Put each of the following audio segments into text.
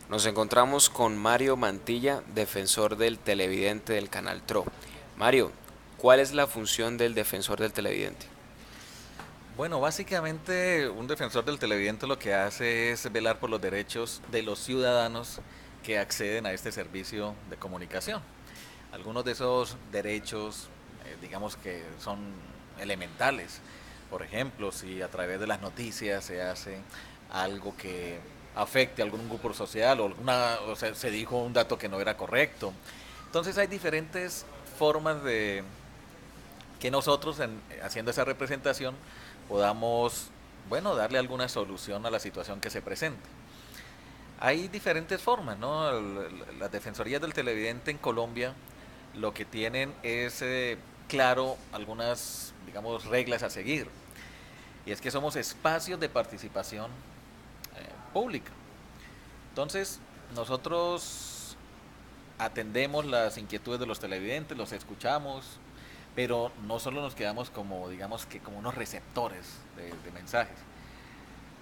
Nos encontramos con Mario Mantilla, defensor del televidente del canal TRO. Mario, ¿cuál es la función del defensor del televidente? Bueno, básicamente un defensor del televidente lo que hace es velar por los derechos de los ciudadanos que acceden a este servicio de comunicación. Algunos de esos derechos, digamos que son elementales. Por ejemplo, si a través de las noticias se hace algo que afecte a algún grupo social o sea, se dijo un dato que no era correcto. Entonces hay diferentes formas de que nosotros, haciendo esa representación, podamos, bueno, darle alguna solución a la situación que se presente. Hay diferentes formas, ¿no? Las defensorías del televidente en Colombia lo que tienen es, claro, algunas, digamos, reglas a seguir. Y es que somos espacios de participación pública. Entonces, nosotros atendemos las inquietudes de los televidentes, los escuchamos, pero no solo nos quedamos como, digamos que como unos receptores de mensajes.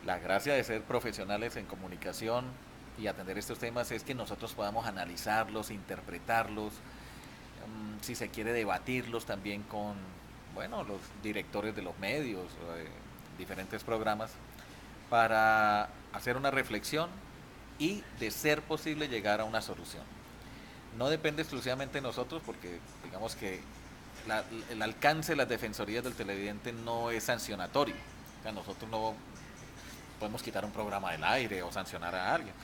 La gracia de ser profesionales en comunicación y atender estos temas es que nosotros podamos analizarlos, interpretarlos, si se quiere debatirlos también con, bueno, los directores de los medios, diferentes programas, para hacer una reflexión y, de ser posible, llegar a una solución. No depende exclusivamente de nosotros porque digamos que el alcance de las defensorías del televidente no es sancionatorio. O sea, nosotros no podemos quitar un programa del aire o sancionar a alguien.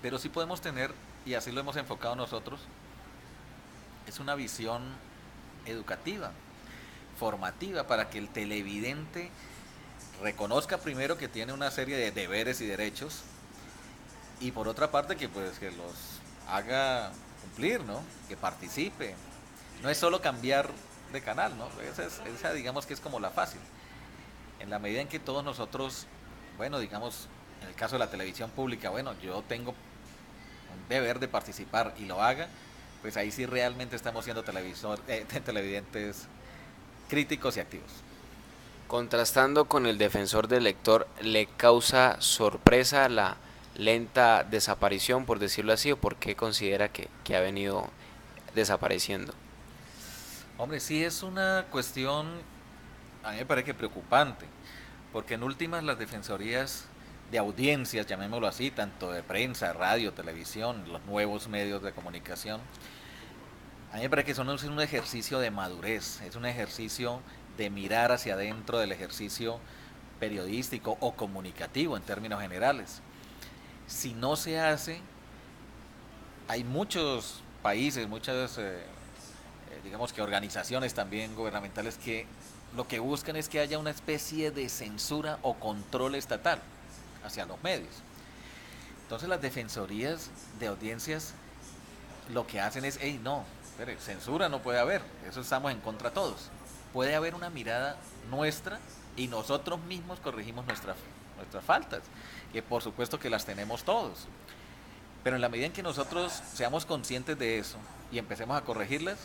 Pero sí podemos tener, y así lo hemos enfocado nosotros, es una visión educativa, formativa, para que el televidente reconozca primero que tiene una serie de deberes y derechos, y por otra parte que pues que los haga cumplir, ¿no? Que participe. No es solo cambiar de canal, ¿no? Esa digamos que es como la fácil. En la medida en que todos nosotros, bueno, digamos, en el caso de la televisión pública, bueno, yo tengo un deber de participar y lo haga, pues ahí sí realmente estamos siendo televidentes críticos y activos. Contrastando con el defensor del lector, ¿le causa sorpresa la lenta desaparición, por decirlo así, o por qué considera que ha venido desapareciendo? Hombre, sí es una cuestión, a mí me parece que preocupante, porque en últimas las defensorías de audiencias, llamémoslo así, tanto de prensa, radio, televisión, los nuevos medios de comunicación, a mí me parece que son un ejercicio de madurez, es un ejercicio de mirar hacia adentro del ejercicio periodístico o comunicativo en términos generales. Si no se hace, hay muchos países, muchas, digamos que organizaciones también gubernamentales que lo que buscan es que haya una especie de censura o control estatal hacia los medios. Entonces las defensorías de audiencias lo que hacen es, hey, no, espere, censura no puede haber, eso estamos en contra todos. Puede haber una mirada nuestra y nosotros mismos corregimos nuestras faltas, que por supuesto que las tenemos todos. Pero en la medida en que nosotros seamos conscientes de eso y empecemos a corregirlas,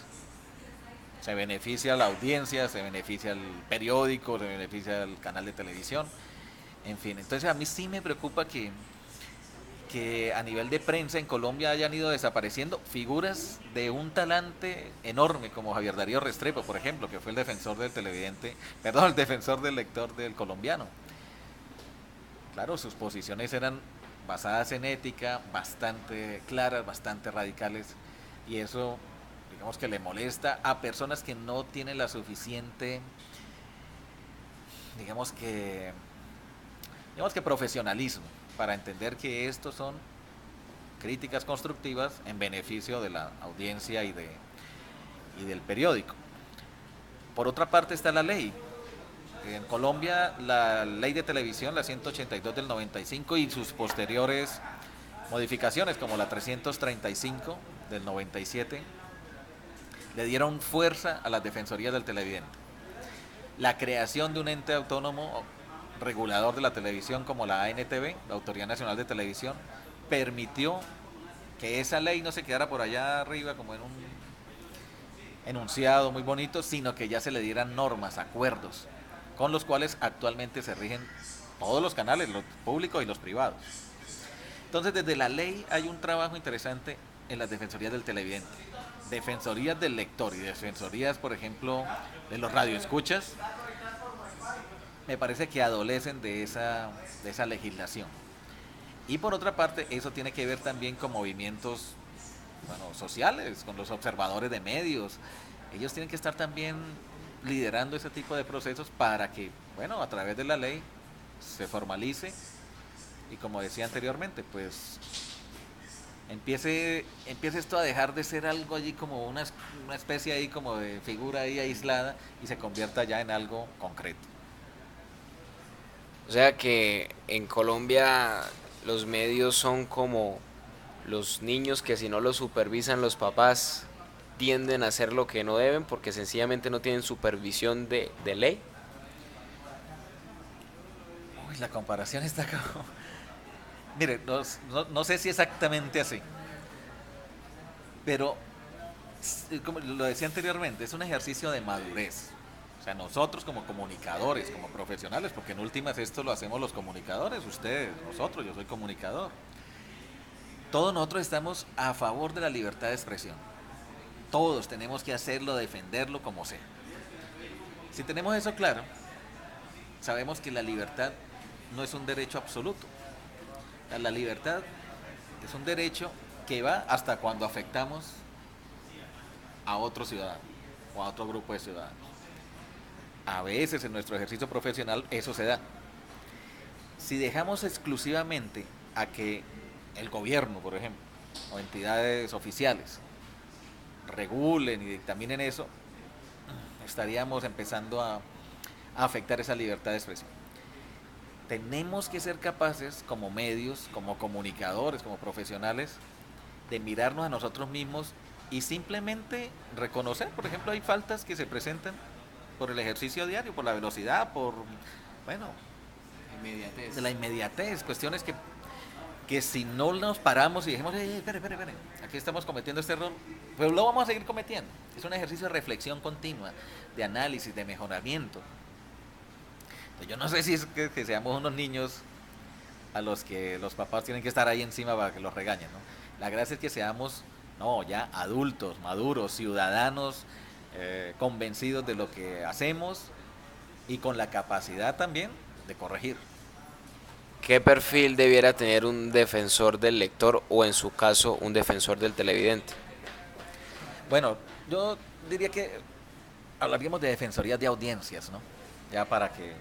se beneficia la audiencia, se beneficia el periódico, se beneficia el canal de televisión, en fin. Entonces a mí sí me preocupa que a nivel de prensa en Colombia hayan ido desapareciendo figuras de un talante enorme como Javier Darío Restrepo, por ejemplo, que fue el defensor del televidente, perdón, el defensor del lector del colombiano. Claro, sus posiciones eran basadas en ética, bastante claras, bastante radicales, y eso, digamos que le molesta a personas que no tienen la suficiente, digamos que, digamos que profesionalismo para entender que estos son críticas constructivas en beneficio de la audiencia y del periódico. Por otra parte está la ley. En Colombia la ley de televisión, la 182 del 95 y sus posteriores modificaciones como la 335 del 97 le dieron fuerza a las defensorías del televidente. La creación de un ente autónomo regulador de la televisión como la ANTV, la Autoridad Nacional de Televisión, permitió que esa ley no se quedara por allá arriba como en un enunciado muy bonito, sino que ya se le dieran normas, acuerdos, con los cuales actualmente se rigen todos los canales, los públicos y los privados. Entonces, desde la ley hay un trabajo interesante en las defensorías del televidente, defensorías del lector y defensorías, por ejemplo, de los radioescuchas. Me parece que adolecen de esa legislación. Y por otra parte, eso tiene que ver también con movimientos, bueno, sociales, con los observadores de medios. Ellos tienen que estar también liderando ese tipo de procesos para que, bueno, a través de la ley se formalice y, como decía anteriormente, pues empiece esto a dejar de ser algo allí como una especie ahí como de figura ahí aislada y se convierta ya en algo concreto. O sea que en Colombia los medios son como los niños que si no los supervisan los papás tienden a hacer lo que no deben porque sencillamente no tienen supervisión de ley. Uy, la comparación está como... Mire, no sé si exactamente así, pero como lo decía anteriormente, es un ejercicio de madurez. O sea, nosotros como comunicadores, como profesionales, porque en últimas esto lo hacemos los comunicadores, ustedes, nosotros, yo soy comunicador. Todos nosotros estamos a favor de la libertad de expresión. Todos tenemos que hacerlo, defenderlo como sea. Si tenemos eso claro, sabemos que la libertad no es un derecho absoluto. La libertad es un derecho que va hasta cuando afectamos a otro ciudadano o a otro grupo de ciudadanos. A veces en nuestro ejercicio profesional eso se da. Si dejamos exclusivamente a que el gobierno, por ejemplo, o entidades oficiales regulen y dictaminen eso, estaríamos empezando a afectar esa libertad de expresión. Tenemos que ser capaces como medios, como comunicadores, como profesionales, de mirarnos a nosotros mismos y simplemente reconocer, por ejemplo, hay faltas que se presentan por el ejercicio diario, por la velocidad, por, bueno, Inmediatez. de la inmediatez, cuestiones que si no nos paramos y dijimos, espere, aquí estamos cometiendo este error, pero lo vamos a seguir cometiendo. Es un ejercicio de reflexión continua, de análisis, de mejoramiento. Entonces, yo no sé si es que seamos unos niños a los que los papás tienen que estar ahí encima para que los regañen, ¿no? La gracia es que seamos, no, ya adultos, maduros, ciudadanos, convencidos de lo que hacemos y con la capacidad también de corregir. ¿Qué perfil debiera tener un defensor del lector o en su caso un defensor del televidente? Bueno, yo diría que hablaríamos de defensorías de audiencias, ¿no? Ya para que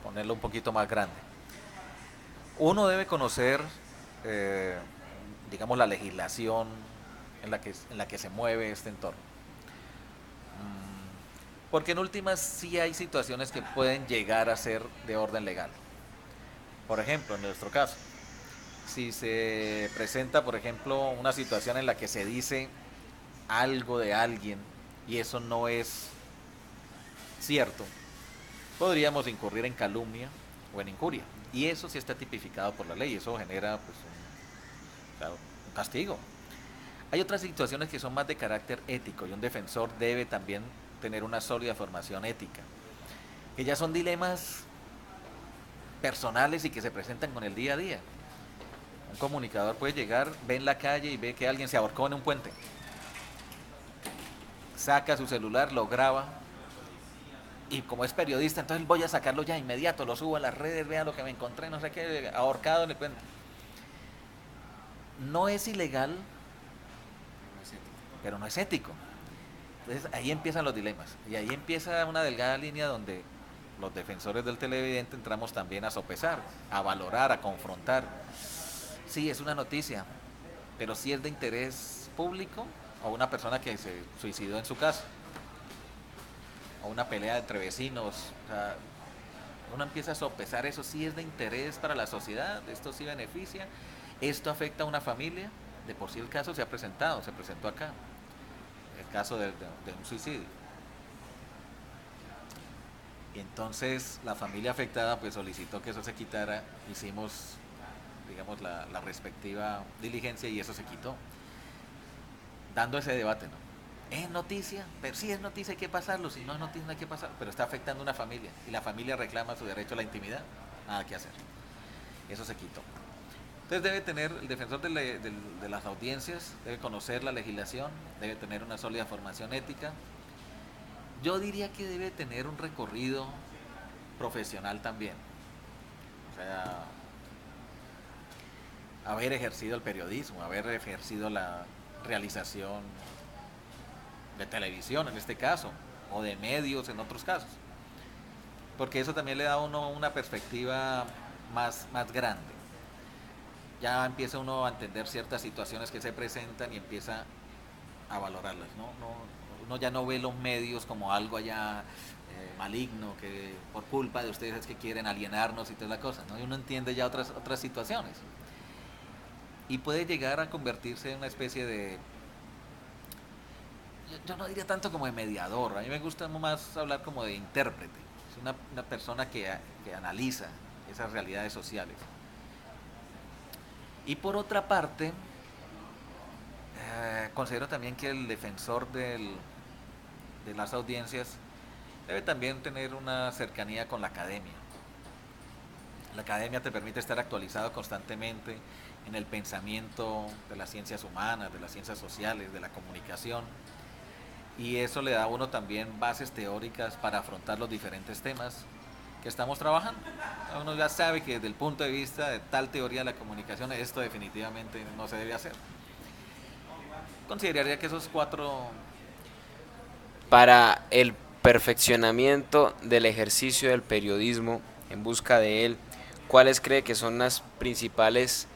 ponerlo un poquito más grande. Uno debe conocer, eh, digamos, la legislación en la que se mueve este entorno. Porque en últimas sí hay situaciones que pueden llegar a ser de orden legal. Por ejemplo, en nuestro caso, si se presenta, por ejemplo, una situación en la que se dice algo de alguien y eso no es cierto, podríamos incurrir en calumnia o en injuria. Y eso sí está tipificado por la ley, eso genera pues, claro, un castigo. Hay otras situaciones que son más de carácter ético y un defensor debe también tener una sólida formación ética, que ya son dilemas personales y que se presentan con el día a día. Un comunicador puede llegar, ve en la calle y ve que alguien se ahorcó en un puente. Saca su celular, lo graba y como es periodista, entonces voy a sacarlo ya inmediato, lo subo a las redes, vean lo que me encontré, no sé qué, ahorcado en el puente. No es ilegal, pero no es ético. Entonces ahí empiezan los dilemas y ahí empieza una delgada línea donde los defensores del televidente entramos también a sopesar, a valorar, a confrontar. Sí, es una noticia, pero si es de interés público o una persona que se suicidó en su casa o una pelea entre vecinos, o sea, uno empieza a sopesar eso, sí es de interés para la sociedad, esto sí beneficia, esto afecta a una familia, de por sí el caso se ha presentado, se presentó acá, el caso de un suicidio. Y entonces la familia afectada pues solicitó que eso se quitara, hicimos digamos la respectiva diligencia y eso se quitó, dando ese debate, ¿no? Es noticia, pero si es noticia hay que pasarlo, si no es noticia no hay que pasarlo, pero está afectando a una familia y la familia reclama su derecho a la intimidad, nada que hacer, eso se quitó. Entonces debe tener, el defensor de las audiencias, debe conocer la legislación, debe tener una sólida formación ética. Yo diría que debe tener un recorrido profesional también. O sea, haber ejercido el periodismo, haber ejercido la realización de televisión en este caso, o de medios en otros casos. Porque eso también le da a uno una perspectiva más grande. Ya empieza uno a entender ciertas situaciones que se presentan y empieza a valorarlas, ¿no? Uno ya no ve los medios como algo allá maligno, que por culpa de ustedes es que quieren alienarnos y toda la cosa, ¿no? Y uno entiende ya otras situaciones. Y puede llegar a convertirse en una especie de, yo no diría tanto como de mediador, a mí me gusta más hablar como de intérprete, es una persona que analiza esas realidades sociales. Y por otra parte, considero también que el defensor de las audiencias debe también tener una cercanía con la academia. La academia te permite estar actualizado constantemente en el pensamiento de las ciencias humanas, de las ciencias sociales, de la comunicación. Y eso le da a uno también bases teóricas para afrontar los diferentes temas que estamos trabajando. Uno ya sabe que desde el punto de vista de tal teoría de la comunicación, esto definitivamente no se debe hacer. Consideraría que esos cuatro. Para el perfeccionamiento del ejercicio del periodismo, en busca de él, ¿cuáles cree que son las principales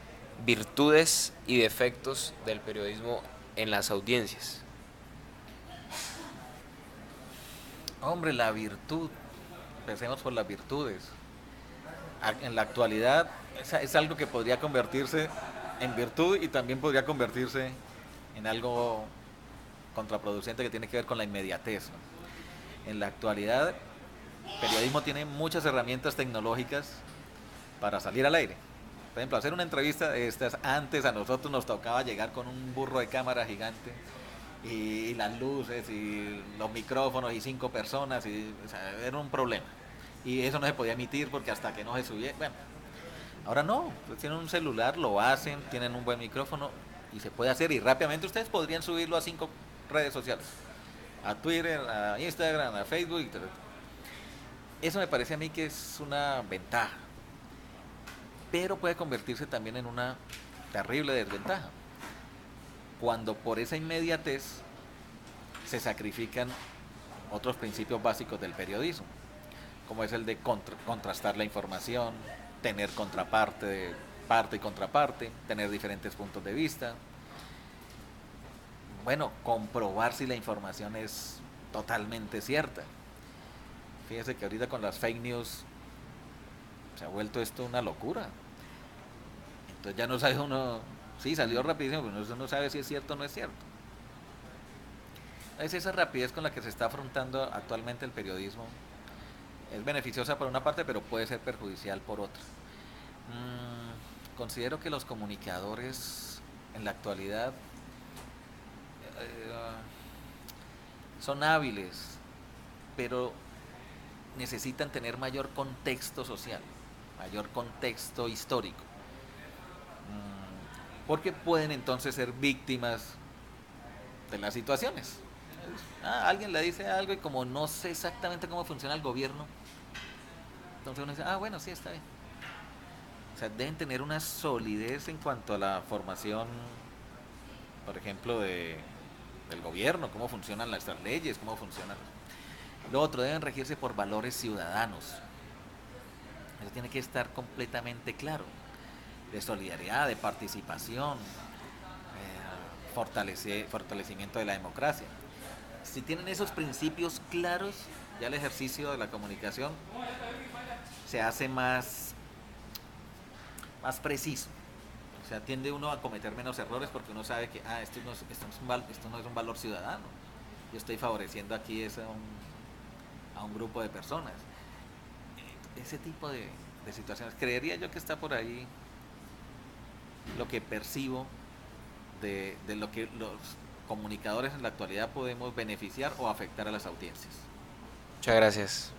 virtudes y defectos del periodismo en las audiencias? Hombre, la virtud. Empecemos por las virtudes. En la actualidad es algo que podría convertirse en virtud y también podría convertirse en algo contraproducente que tiene que ver con la inmediatez, ¿no? En la actualidad, el periodismo tiene muchas herramientas tecnológicas para salir al aire. Por ejemplo, hacer una entrevista de estas, antes a nosotros nos tocaba llegar con un burro de cámara gigante y las luces y los micrófonos y 5 personas, o sea, era un problema. Y eso no se podía emitir porque hasta que no se subía, bueno, ahora no, pues tienen un celular, lo hacen, tienen un buen micrófono y se puede hacer y rápidamente ustedes podrían subirlo a 5 redes sociales, a Twitter, a Instagram, a Facebook. Eso me parece a mí que es una ventaja, pero puede convertirse también en una terrible desventaja, cuando por esa inmediatez se sacrifican otros principios básicos del periodismo, como es el de contrastar la información, tener contraparte, parte y contraparte, tener diferentes puntos de vista, bueno, comprobar si la información es totalmente cierta. Fíjese que ahorita con las fake news se ha vuelto esto una locura. Entonces ya no sabe uno, sí, salió rapidísimo, pero uno no sabe si es cierto o no es cierto. Es esa rapidez con la que se está afrontando actualmente el periodismo. Es beneficiosa por una parte, pero puede ser perjudicial por otra. Considero que los comunicadores en la actualidad son hábiles, pero necesitan tener mayor contexto social, mayor contexto histórico, porque pueden entonces ser víctimas de las situaciones. Alguien le dice algo y como no sé exactamente cómo funciona el gobierno, entonces uno dice, bueno, sí, está bien. O sea, deben tener una solidez en cuanto a la formación, por ejemplo, del gobierno, cómo funcionan nuestras leyes, cómo funcionan. Lo otro, deben regirse por valores ciudadanos. Eso tiene que estar completamente claro. De solidaridad, de participación, fortalecimiento de la democracia. Si tienen esos principios claros, ya el ejercicio de la comunicación se hace más preciso. O sea, tiende uno a cometer menos errores porque uno sabe que esto no es un valor ciudadano. Yo estoy favoreciendo aquí a un grupo de personas. Ese tipo de situaciones. Creería yo que está por ahí lo que percibo de lo que los comunicadores en la actualidad podemos beneficiar o afectar a las audiencias. Muchas gracias.